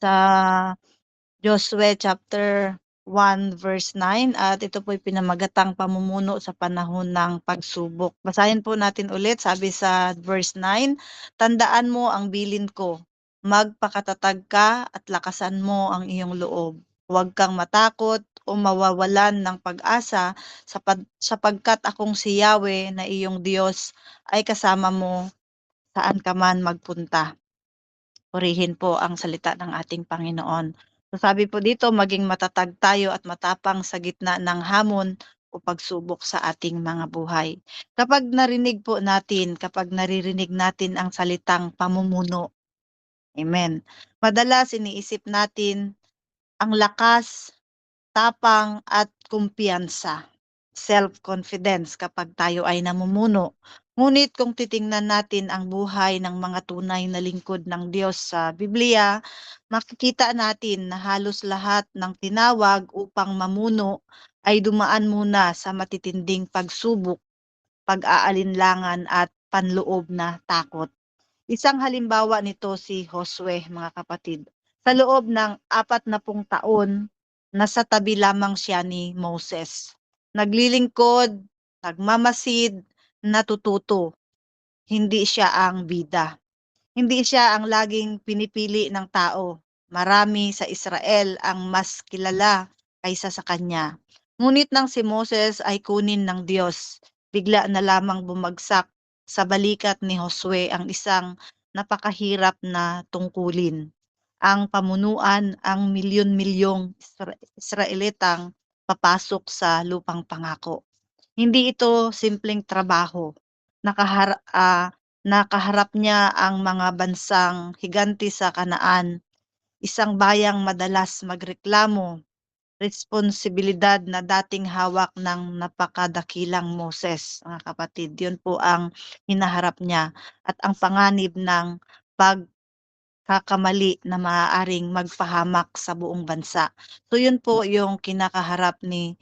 sa Josue chapter 1 verse 9 at ito po'y pinamagatang pamumuno sa panahon ng pagsubok. Basahin po natin ulit, sabi sa verse 9, tandaan mo ang bilin ko, magpakatatag ka at lakasan mo ang iyong loob. Huwag kang matakot o mawawalan ng pag-asa sapagkat akong si Yahweh na iyong Diyos ay kasama mo saan ka man magpunta. Purihin po ang salita ng ating Panginoon. So sabi po dito, maging matatag tayo at matapang sa gitna ng hamon o pagsubok sa ating mga buhay. Kapag naririnig natin ang salitang pamumuno, amen. Madalas iniisip natin ang lakas, tapang at kumpiyansa, self-confidence kapag tayo ay namumuno. Ngunit kung titingnan natin ang buhay ng mga tunay na lingkod ng Diyos sa Biblia, makikita natin na halos lahat ng tinawag upang mamuno ay dumaan muna sa matitinding pagsubok, pag-aalinlangan at panloob na takot. Isang halimbawa nito si Josue, mga kapatid. Sa loob ng 40 taon, nasa tabi lamang siya ni Moses. Naglilingkod, nagmamasid, natututo. Hindi siya ang bida. Hindi siya ang laging pinipili ng tao. Marami sa Israel ang mas kilala kaysa sa kanya. Ngunit nang si Moses ay kunin ng Diyos, bigla na lamang bumagsak sa balikat ni Josue ang isang napakahirap na tungkulin. Ang pamunuan ang milyon-milyong Israelitang papasok sa lupang pangako. Hindi ito simpleng trabaho. Nakaharap niya ang mga bansang higanti sa Kanaan, isang bayang madalas magreklamo, responsibilidad na dating hawak ng napakadakilang Moses, mga kapatid. Yun po ang hinaharap niya at ang panganib ng pagkakamali na maaaring magpahamak sa buong bansa. So yun po yung kinakaharap ni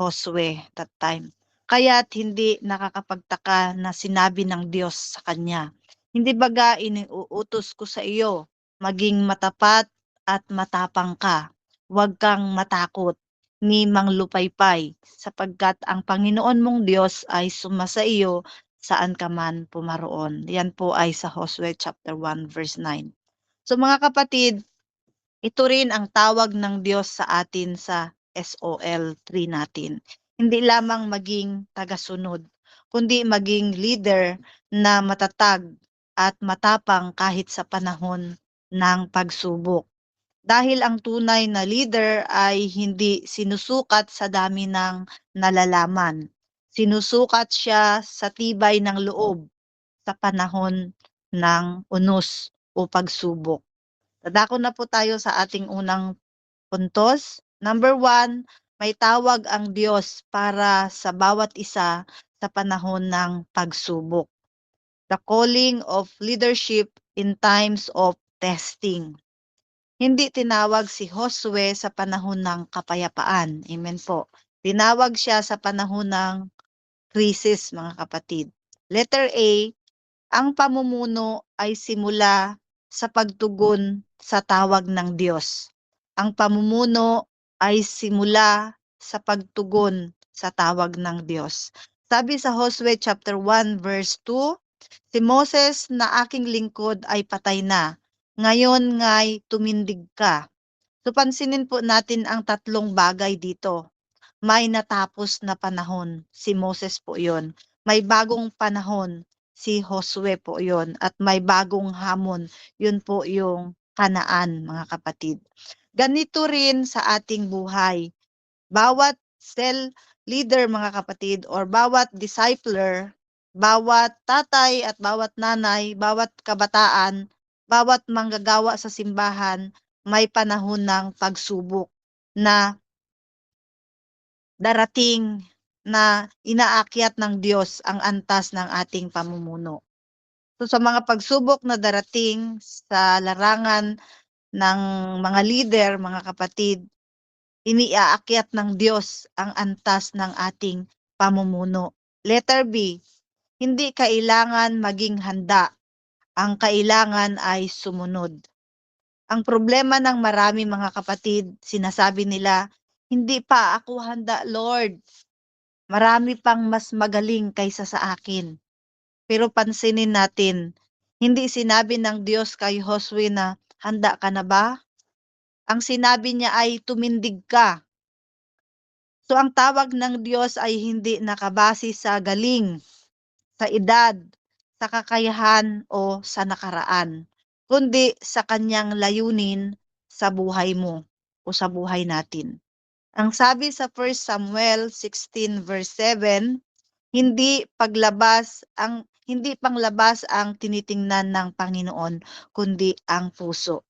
Josue that time. Kaya't hindi nakakapagtaka na sinabi ng Diyos sa kanya, hindi baga iniuutos ko sa iyo, maging matapat at matapang ka. Huwag kang matakot ni manglupaypay, sapagkat ang Panginoon mong Diyos ay sumasa iyo saan ka man pumaroon. Yan po ay sa Josue chapter 1 verse 9. So mga kapatid, ito rin ang tawag ng Diyos sa atin sa SOL 3 natin. Hindi lamang maging tagasunod, kundi maging leader na matatag at matapang kahit sa panahon ng pagsubok. Dahil ang tunay na leader ay hindi sinusukat sa dami ng nalalaman. Sinusukat siya sa tibay ng loob sa panahon ng unos o pagsubok. Dadako na po tayo sa ating unang puntos. Number 1, may tawag ang Diyos para sa bawat isa sa panahon ng pagsubok. The calling of leadership in times of testing. Hindi tinawag si Josue sa panahon ng kapayapaan. Amen po. Tinawag siya sa panahon ng krisis, mga kapatid. Letter A, ang pamumuno ay simula sa pagtugon sa tawag ng Diyos. Ang pamumuno ay simula sa pagtugon sa tawag ng Diyos. Sabi sa Josue chapter 1 verse 2, si Moses na aking lingkod ay patay na. Ngayon nga'y tumindig ka. So pansinin po natin ang tatlong bagay dito. May natapos na panahon, si Moses po yon. May bagong panahon, si Josue po yon. At may bagong hamon, yun po yung Kanaan, mga kapatid. Ganito rin sa ating buhay. Bawat cell leader, mga kapatid, or bawat discipler, bawat tatay at bawat nanay, bawat kabataan, bawat manggagawa sa simbahan, may panahon ng pagsubok na darating na inaakyat ng Diyos ang antas ng ating pamumuno. So sa mga pagsubok na darating sa larangan ng mga leader, mga kapatid, iniaakyat ng Diyos ang antas ng ating pamumuno. Letter B, hindi kailangan maging handa, ang kailangan ay sumunod. Ang problema ng marami mga kapatid, sinasabi nila, "Hindi pa ako handa, Lord. Marami pang mas magaling kaysa sa akin." Pero pansinin natin, hindi sinabi ng Diyos kay Josue na, "Handa ka na ba?" Ang sinabi niya ay, "Tumindig ka." So ang tawag ng Diyos ay hindi nakabase sa galing, sa edad, sa kakayahan o sa nakaraan, kundi sa kanyang layunin sa buhay mo o sa buhay natin. Ang sabi sa 1 Samuel 16 verse 7, hindi panglabas ang tinitingnan ng Panginoon, kundi ang puso.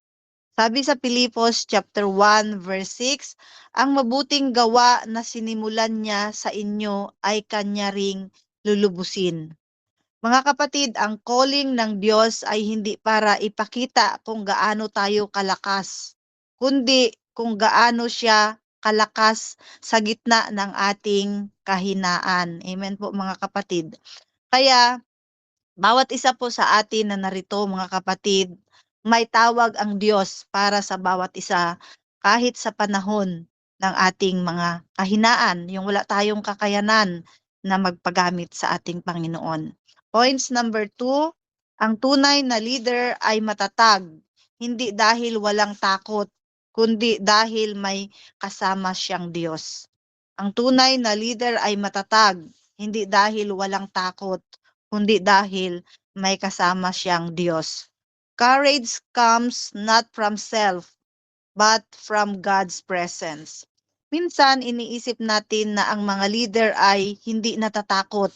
Sabi sa Pilipos chapter 1 verse 6, ang mabuting gawa na sinimulan niya sa inyo ay kanya ring lulubusin. Mga kapatid, ang calling ng Diyos ay hindi para ipakita kung gaano tayo kalakas, kundi kung gaano siya kalakas sa gitna ng ating kahinaan. Amen po mga kapatid. Kaya bawat isa po sa atin na narito mga kapatid, may tawag ang Diyos para sa bawat isa kahit sa panahon ng ating mga kahinaan, yung wala tayong kakayanan na magpagamit sa ating Panginoon. Points number 2, ang tunay na leader ay matatag, hindi dahil walang takot, kundi dahil may kasama siyang Diyos. Ang tunay na leader ay matatag, hindi dahil walang takot, kundi dahil may kasama siyang Diyos. Courage comes not from self, but from God's presence. Minsan, iniisip natin na ang mga leader ay hindi natatakot,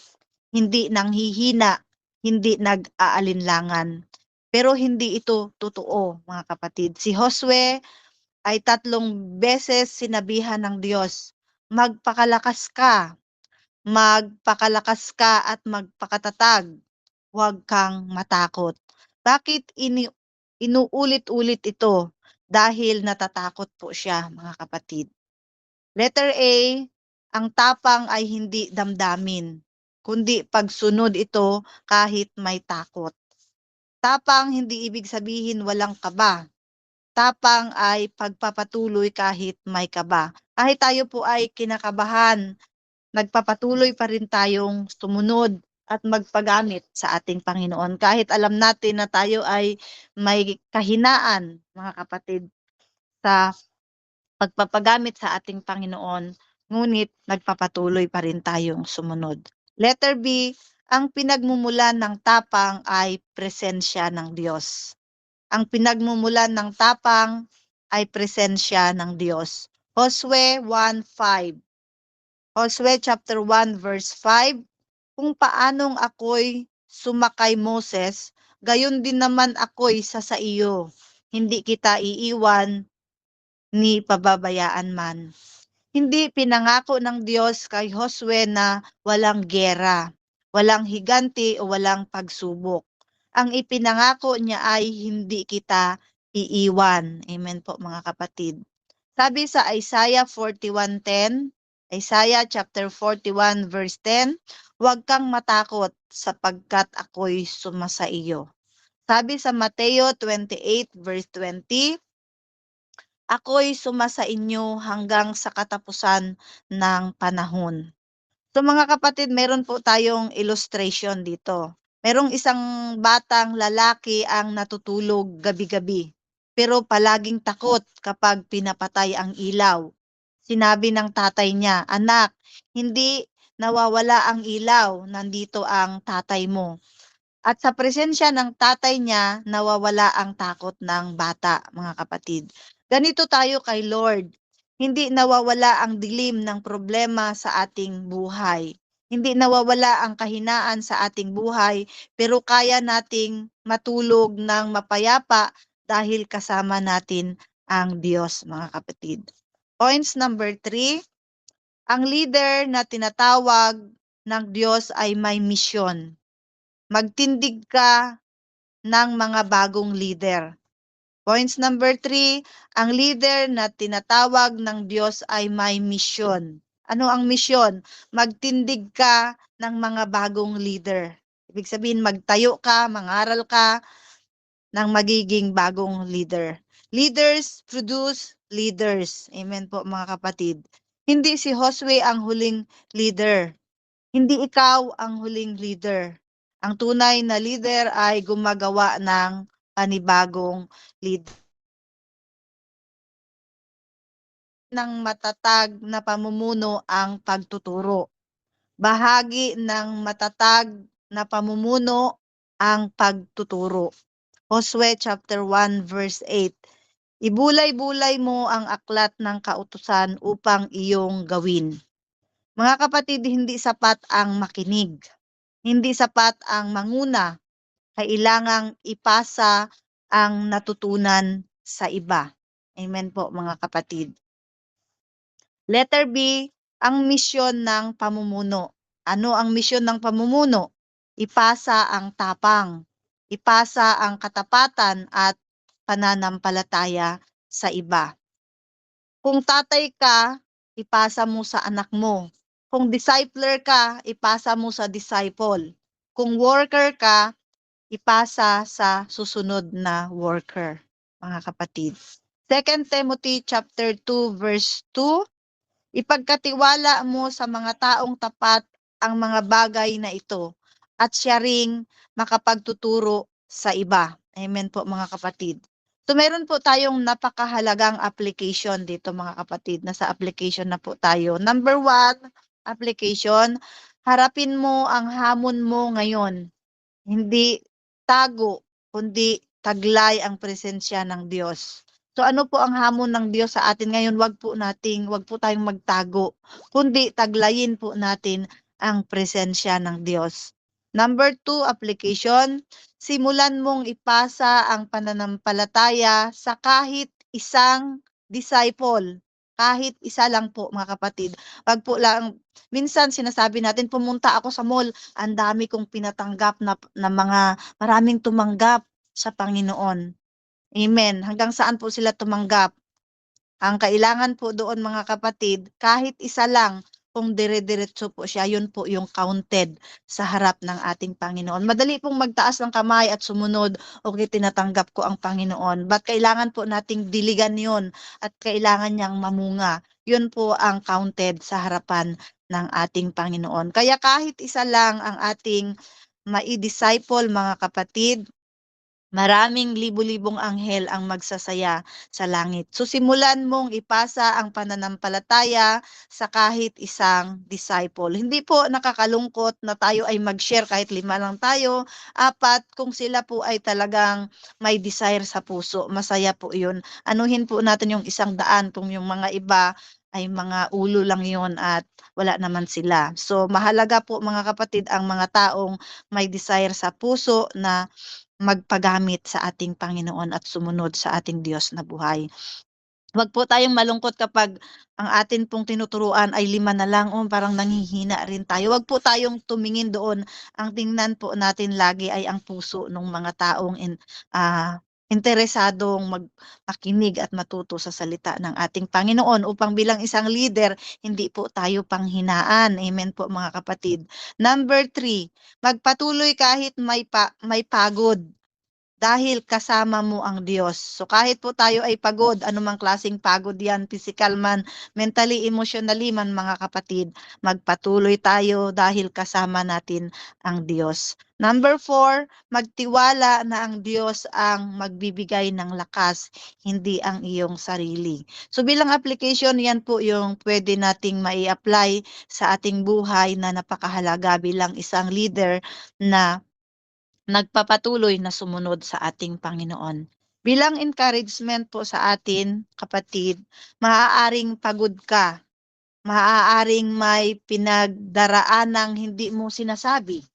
hindi nanghihina, hindi nag-aalinlangan. Pero hindi ito totoo, mga kapatid. Si Josue ay 3 beses sinabihan ng Diyos, magpakalakas ka, at magpakatatag. Huwag kang matakot. Bakit inuulit-ulit ito? Dahil natatakot po siya, mga kapatid. Letter A, ang tapang ay hindi damdamin, kundi pagsunod ito kahit may takot. Tapang hindi ibig sabihin walang kaba. Tapang ay pagpapatuloy kahit may kaba. Kahit tayo po ay kinakabahan, nagpapatuloy pa rin tayong sumunod at magpagamit sa ating Panginoon. Kahit alam natin na tayo ay may kahinaan, mga kapatid, sa pagpapagamit sa ating Panginoon, ngunit nagpapatuloy pa rin tayong sumunod. Letter B, ang pinagmumulan ng tapang ay presensya ng Diyos. Ang pinagmumulan ng tapang ay presensya ng Diyos. Josue 1:5. Josue chapter 1 verse 5, kung paanong ako'y sumakay Moses, gayon din naman ako'y sa iyo. Hindi kita iiwan ni pababayaan man. Hindi pinangako ng Diyos kay Josue na walang gera, walang higanti o walang pagsubok. Ang ipinangako niya ay hindi kita iiwan. Amen po mga kapatid. Sabi sa Isaiah 41:10, Isaiah chapter 41 verse 10, huwag kang matakot sapagkat ako'y sumasa iyo. Sabi sa Mateo 28 verse 20, ako'y sumasa inyo hanggang sa katapusan ng panahon. So mga kapatid, meron po tayong illustration dito. Merong isang batang lalaki ang natutulog gabi-gabi, pero palaging takot kapag pinapatay ang ilaw. Sinabi ng tatay niya, anak, hindi nawawala ang ilaw, nandito ang tatay mo. At sa presensya ng tatay niya, nawawala ang takot ng bata, mga kapatid. Ganito tayo kay Lord. Hindi nawawala ang dilim ng problema sa ating buhay. Hindi nawawala ang kahinaan sa ating buhay, pero kaya nating matulog ng mapayapa dahil kasama natin ang Diyos, mga kapatid. Points number 3, ang leader na tinatawag ng Diyos ay may misyon. Magtindig ka ng mga bagong leader. Points number 3, ang leader na tinatawag ng Diyos ay may misyon. Ano ang misyon? Magtindig ka ng mga bagong leader. Ibig sabihin, magtayo ka, mangaral ka ng magiging bagong leader. Leaders produce leaders. Amen po mga kapatid. Hindi si Josue ang huling leader. Hindi ikaw ang huling leader. Ang tunay na leader ay gumagawa ng panibagong leader ng matatag na pamumuno ang pagtuturo. Bahagi ng matatag na pamumuno ang pagtuturo. Josue chapter 1 verse 8. Ibulay-bulay mo ang aklat ng kautusan upang iyong gawin. Mga kapatid, hindi sapat ang makinig. Hindi sapat ang manguna. Kailangang ipasa ang natutunan sa iba. Amen po mga kapatid. Letter B, ang misyon ng pamumuno. Ano ang misyon ng pamumuno? Ipasa ang tapang, ipasa ang katapatan at pananampalataya sa iba. Kung tatay ka, ipasa mo sa anak mo. Kung discipler ka, ipasa mo sa disciple. Kung worker ka, ipasa sa susunod na worker, mga kapatid. 2 Timothy chapter 2 verse 2, ipagkatiwala mo sa mga taong tapat ang mga bagay na ito at siya ring makapagtuturo sa iba. Amen po mga kapatid. So meron po tayong napakahalagang application dito mga kapatid. Nasa application na po tayo. Number 1, application. Harapin mo ang hamon mo ngayon. Hindi tago, kundi taglay ang presensya ng Diyos. So ano po ang hamon ng Diyos sa atin ngayon? Wag po tayong magtago, kundi taglayin po natin ang presensya ng Diyos. Number 2, application. Simulan mong ipasa ang pananampalataya sa kahit isang disciple. Kahit isa lang po mga kapatid. Wag po lang, minsan sinasabi natin, pumunta ako sa mall, ang dami kong pinatanggap na mga maraming tumanggap sa Panginoon. Amen. Hanggang saan po sila tumanggap? Ang kailangan po doon mga kapatid, kahit isa lang, kung dire-diretso po siya, yun po yung counted sa harap ng ating Panginoon. Madali pong magtaas ng kamay at sumunod, okay, tinatanggap ko ang Panginoon. But kailangan po nating diligan yun at kailangan niyang mamunga. Yun po ang counted sa harapan ng ating Panginoon. Kaya kahit isa lang ang ating mai-disciple mga kapatid, maraming libu-libong anghel ang magsasaya sa langit. So simulan mong ipasa ang pananampalataya sa kahit isang disciple. Hindi po nakakalungkot na tayo ay mag-share kahit 5 lang tayo, 4, kung sila po ay talagang may desire sa puso. Masaya po yun. Anuhin po natin yung 100 kung yung mga iba ay mga ulo lang yon at wala naman sila. So mahalaga po mga kapatid ang mga taong may desire sa puso na magpagamit sa ating Panginoon at sumunod sa ating Diyos na buhay. Huwag po tayong malungkot kapag ang atin pong tinuturuan ay 5 na lang, parang nanghihina rin tayo. Huwag po tayong tumingin doon. Ang tingnan po natin lagi ay ang puso ng mga taong interesadong makinig at matuto sa salita ng ating Panginoon upang bilang isang leader, hindi po tayo panghinaan. Amen po mga kapatid. Number 3, magpatuloy kahit may pagod dahil kasama mo ang Diyos. So kahit po tayo ay pagod, anumang klaseng pagod yan, physical man, mentally, emotionally man mga kapatid, magpatuloy tayo dahil kasama natin ang Diyos. Number 4, magtiwala na ang Diyos ang magbibigay ng lakas, hindi ang iyong sarili. So bilang application, yan po yung pwede nating mai-apply sa ating buhay na napakahalaga bilang isang leader na nagpapatuloy na sumunod sa ating Panginoon. Bilang encouragement po sa atin, kapatid, maaaring pagod ka, maaaring may pinagdaraanang hindi mo sinasabi,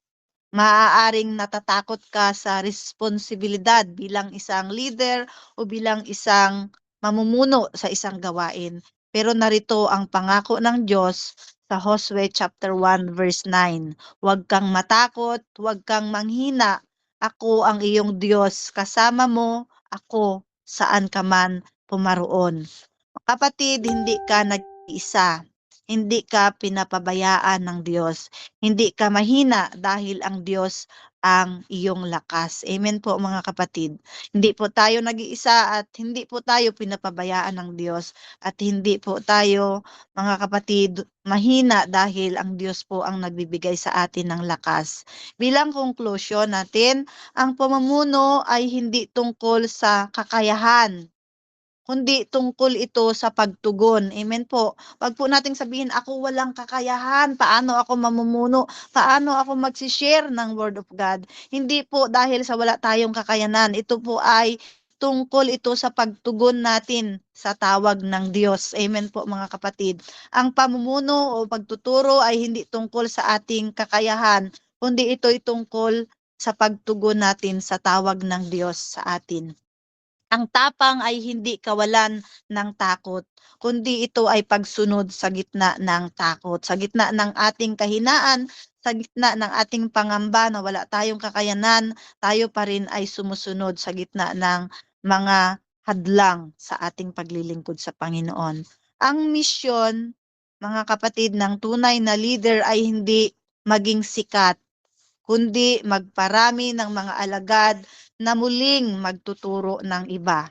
maaaring natatakot ka sa responsibilidad bilang isang leader o bilang isang mamumuno sa isang gawain. Pero narito ang pangako ng Diyos sa Josue chapter 1 verse 9. Huwag kang matakot, huwag kang manghina. Ako ang iyong Diyos, kasama mo ako saan ka man pumaroon. Kapatid, hindi ka nag-iisa. hindi ka pinapabayaan ng Diyos. Hindi ka mahina dahil ang Diyos ang iyong lakas. Amen po mga kapatid. Hindi po tayo nag-iisa at hindi po tayo pinapabayaan ng Diyos at hindi po tayo mga kapatid mahina dahil ang Diyos po ang nagbibigay sa atin ng lakas. Bilang conclusion natin, ang pamumuno ay hindi tungkol sa kakayahan kundi tungkol ito sa pagtugon. Amen po. Wag po nating sabihin, ako walang kakayahan, paano ako mamumuno, paano ako mag-share ng Word of God. Hindi po dahil sa wala tayong kakayanan. Ito po ay tungkol ito sa pagtugon natin sa tawag ng Diyos. Amen po mga kapatid. Ang pamumuno o pagtuturo ay hindi tungkol sa ating kakayahan, kundi ito'y tungkol sa pagtugon natin sa tawag ng Diyos sa atin. Ang tapang ay hindi kawalan ng takot, kundi ito ay pagsunod sa gitna ng takot, sa gitna ng ating kahinaan, sa gitna ng ating pangamba na wala tayong kakayanan, tayo pa rin ay sumusunod sa gitna ng mga hadlang sa ating paglilingkod sa Panginoon. Ang misyon, mga kapatid, ng tunay na leader ay hindi maging sikat kundi magparami ng mga alagad na muling magtuturo ng iba.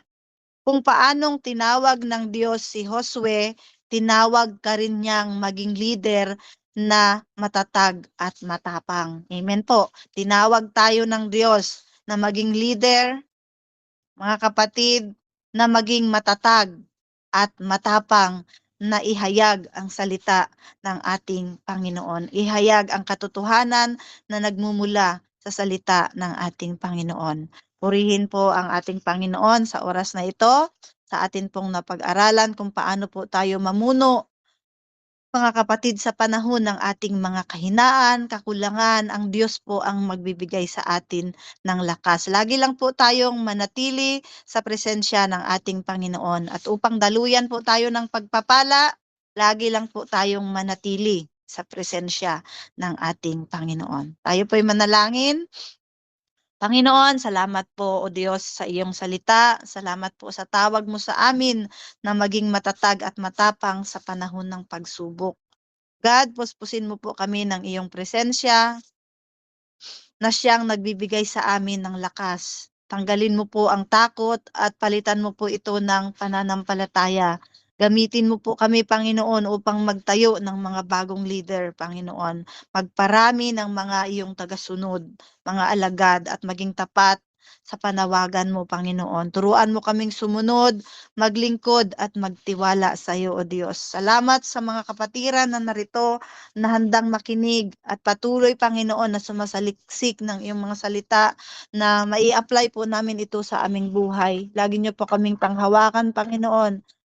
Kung paanong tinawag ng Diyos si Josue, tinawag ka rin niyang maging leader na matatag at matapang. Amen po. Tinawag tayo ng Diyos na maging leader, mga kapatid, na maging matatag at matapang na ihayag ang salita ng ating Panginoon. Ihayag ang katotohanan na nagmumula sa salita ng ating Panginoon. Purihin po ang ating Panginoon sa oras na ito, sa atin pong napag-aralan kung paano po tayo mamuno mga kapatid, sa panahon ng ating mga kahinaan, kakulangan, ang Diyos po ang magbibigay sa atin ng lakas. Lagi lang po tayong manatili sa presensya ng ating Panginoon. At upang daluyan po tayo ng pagpapala, lagi lang po tayong manatili sa presensya ng ating Panginoon. Tayo po'y manalangin. Panginoon, salamat po o Diyos sa iyong salita. Salamat po sa tawag mo sa amin na maging matatag at matapang sa panahon ng pagsubok. God, puspusin mo po kami ng iyong presensya na siyang nagbibigay sa amin ng lakas. Tanggalin mo po ang takot at palitan mo po ito ng pananampalataya. Gamitin mo po kami, Panginoon, upang magtayo ng mga bagong leader, Panginoon. Magparami ng mga iyong tagasunod, mga alagad at maging tapat sa panawagan mo, Panginoon. Turuan mo kaming sumunod, maglingkod at magtiwala sa iyo, O Diyos. Salamat sa mga kapatiran na narito na handang makinig at patuloy, Panginoon, na sumasaliksik ng iyong mga salita na mai-apply po namin ito sa aming buhay. Lagi niyo po kaming panghawakan, Panginoon,